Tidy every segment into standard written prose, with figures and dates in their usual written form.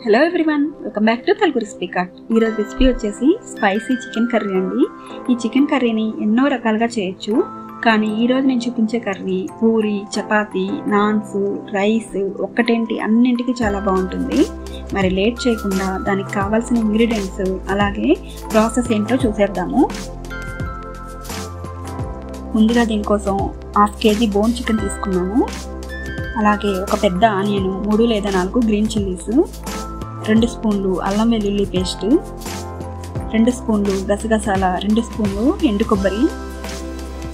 Hello everyone, welcome back to Telugu recipe cart. ఈరోజు recipe వచ్చేసి spicy chicken curry అండి. ఈ చికెన్ కర్రీని ఎన్నో రకాలుగా చేయొచ్చు, కానీ ఈరోజు నేను చూపించే కర్రీ పూరి, చపాతీ, నాన్స్, రైస్ ఒక్కటేంటి అన్నింటికి చాలా బాగుంటుంది. మరి లేట్ చేయకుండా దానికి కావాల్సిన ఇంగ్రీడియంట్స్ అలాగే ప్రాసెస్ ఏంటో చూసేద్దాము. ముందుగా దీనికోసం 1/2 kg బోన్ చికెన్ తీసుకున్నాను. అలాగే ఒక పెద్ద ఆనియన్, 3 లేదా 4 గ్రీన్ చిల్లీస్, 2 స్పూన్లు అల్లం వెల్లుల్లి పేస్ట్, 2 స్పూన్లు గసగసాల, 2 స్పూన్లు ఎండు కొబ్బరి,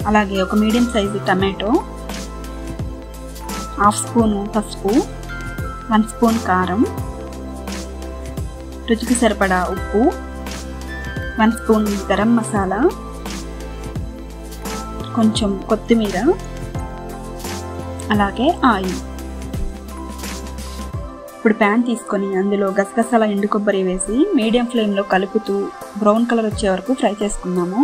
అలాగే ఒక మీడియం సైజు టమాటో, 1/2 స్పూను పసుపు, 1 స్పూన్ కారం, రుచికి సరిపడా ఉప్పు, 1 స్పూన్ గరం మసాలా, కొంచెం కొత్తిమీర, అలాగే ఆయిల్. ఇప్పుడు ప్యాన్ తీసుకొని అందులో గసగసాల, ఎండు కొబ్బరి వేసి మీడియం ఫ్లేమ్లో కలుపుతూ బ్రౌన్ కలర్ వచ్చే వరకు ఫ్రై చేసుకున్నాము.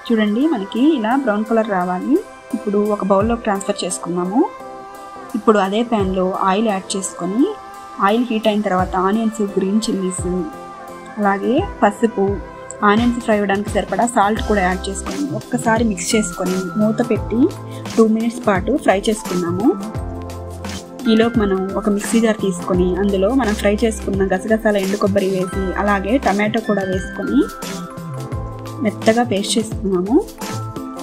చూడండి, మనకి ఇలా బ్రౌన్ కలర్ రావాలి. ఇప్పుడు ఒక బౌల్లోకి ట్రాన్స్ఫర్ చేసుకున్నాము. ఇప్పుడు అదే ప్యాన్లో ఆయిల్ యాడ్ చేసుకొని ఆయిల్ హీట్ అయిన తర్వాత ఆనియన్స్, గ్రీన్ చిల్లీస్, అలాగే పసుపు, ఆనియన్స్ ఫ్రై అవ్వడానికి సరిపడా సాల్ట్ కూడా యాడ్ చేసుకొని ఒక్కసారి మిక్స్ చేసుకొని మూత పెట్టి 2 minutes పాటు ఫ్రై చేసుకున్నాము. ఈలోపు మనం ఒక మిక్సీ జార్ తీసుకొని అందులో మనం ఫ్రై చేసుకున్న గసగసాల, ఎండు కొబ్బరి వేసి అలాగే టమాటో కూడా వేసుకొని మెత్తగా పేస్ట్ చేసుకున్నాము.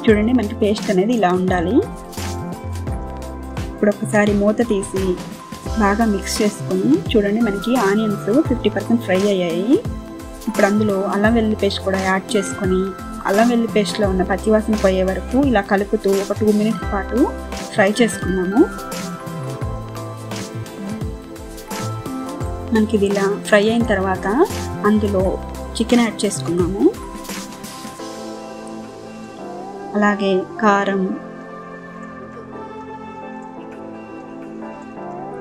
చూడండి, మనకి పేస్ట్ అనేది ఇలా ఉండాలి. ఇప్పుడు ఒకసారి మూత తీసి బాగా మిక్స్ చేసుకొని చూడండి, మనకి ఆనియన్స్ 50% ఫ్రై అయ్యాయి. ఇప్పుడు అందులో అల్లం వెల్లుల్లి పేస్ట్ కూడా యాడ్ చేసుకొని అల్లం వెల్లుల్లి పేస్ట్లో ఉన్న పచ్చివాసన పోయే వరకు ఇలా కలుపుతూ ఒక 2 minutes పాటు ఫ్రై చేసుకున్నాము. మనకి ఇది ఇలా ఫ్రై అయిన తర్వాత అందులో చికెన్ యాడ్ చేసుకున్నాము. అలాగే కారం,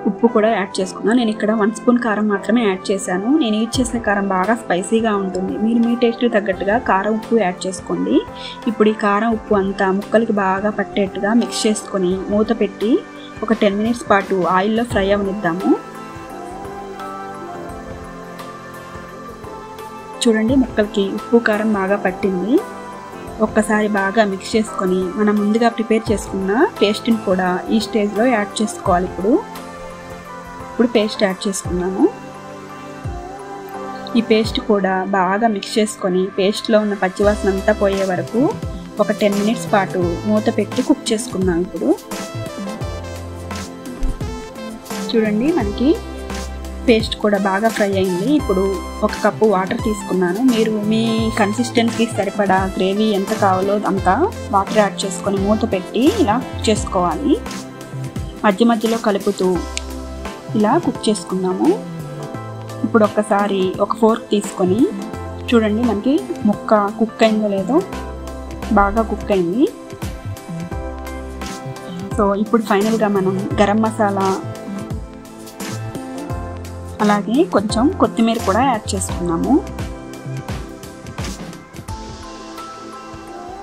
ఉప్పు కూడా యాడ్ చేసుకున్నాను. నేను ఇక్కడ 1 స్పూన్ కారం మాత్రమే యాడ్ చేశాను. నేను యూజ్ చేసే కారం బాగా స్పైసీగా ఉంటుంది. మీరు మీ టేస్ట్ తగ్గట్టుగా కారం, ఉప్పు యాడ్ చేసుకోండి. ఇప్పుడు ఈ కారం, ఉప్పు అంతా ముక్కలకి బాగా పట్టేట్టుగా మిక్స్ చేసుకొని మూత పెట్టి ఒక 10 minutes పాటు ఆయిల్లో ఫ్రై అవనిద్దాము. చూడండి, ముక్కలకి ఉప్పు, కారం బాగా పట్టింది. ఒక్కసారి బాగా మిక్స్ చేసుకొని మనం ముందుగా ప్రిపేర్ చేసుకున్న పేస్ట్ని కూడా ఈ స్టేజ్లో యాడ్ చేసుకోవాలి. ఇప్పుడు పేస్ట్ యాడ్ చేసుకున్నాము. ఈ పేస్ట్ కూడా బాగా మిక్స్ చేసుకొని పేస్ట్లో ఉన్న పచ్చివాసన అంతా పోయే వరకు ఒక 10 minutes పాటు మూత పెట్టి కుక్ చేసుకున్నాం. ఇప్పుడు చూడండి, మనకి పేస్ట్ కూడా బాగా ఫ్రై అయింది. ఇప్పుడు 1 కప్పు వాటర్ తీసుకున్నాను. మీరు మీ కన్సిస్టెన్సీకి సరిపడా గ్రేవీ ఎంత కావాలో అంత వాటర్ యాడ్ చేసుకొని మూత పెట్టి ఇలా కుక్ చేసుకోవాలి. మధ్య మధ్యలో కలుపుతూ ఇలా కుక్ చేసుకున్నాము. ఇప్పుడు ఒక్కసారి ఒక ఫోర్క్ తీసుకొని చూడండి, మనకి ముక్క కుక్ అయిందో లేదో, బాగా కుక్ అయింది. సో ఇప్పుడు ఫైనల్గా మనం గరం మసాలా అలాగే కొంచెం కొత్తిమీర కూడా యాడ్ చేసుకున్నాము.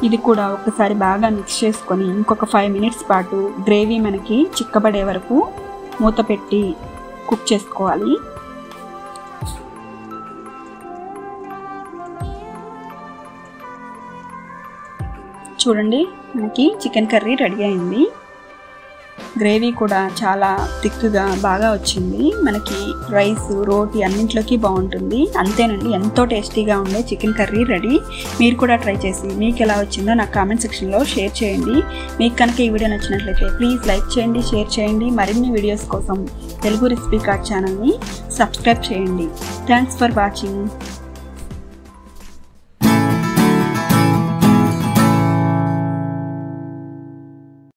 ఇది కూడా ఒకసారి బాగా మిక్స్ చేసుకొని ఇంకొక 5 minutes పాటు గ్రేవీ మనకి చిక్కబడే వరకు మూత పెట్టి కుక్ చేసుకోవాలి. చూడండి, మనకి చికెన్ కర్రీ రెడీ అయింది. గ్రేవీ కూడా చాలా థిక్గా బాగా వచ్చింది. మనకి రైస్, రోటీ అన్నింటిలోకి బాగుంటుంది. అంతేనండి, ఎంతో టేస్టీగా ఉండే చికెన్ కర్రీ రెడీ. మీరు కూడా ట్రై చేసి మీకు ఎలా వచ్చిందో నాకు కామెంట్ సెక్షన్లో షేర్ చేయండి. మీకు కనుక ఈ వీడియో నచ్చినట్లయితే ప్లీజ్ లైక్ చేయండి, షేర్ చేయండి. మరిన్ని వీడియోస్ కోసం తెలుగు రెసిపీ కార్ట్ ఛానల్ని సబ్స్క్రైబ్ చేయండి. Thanks for watching.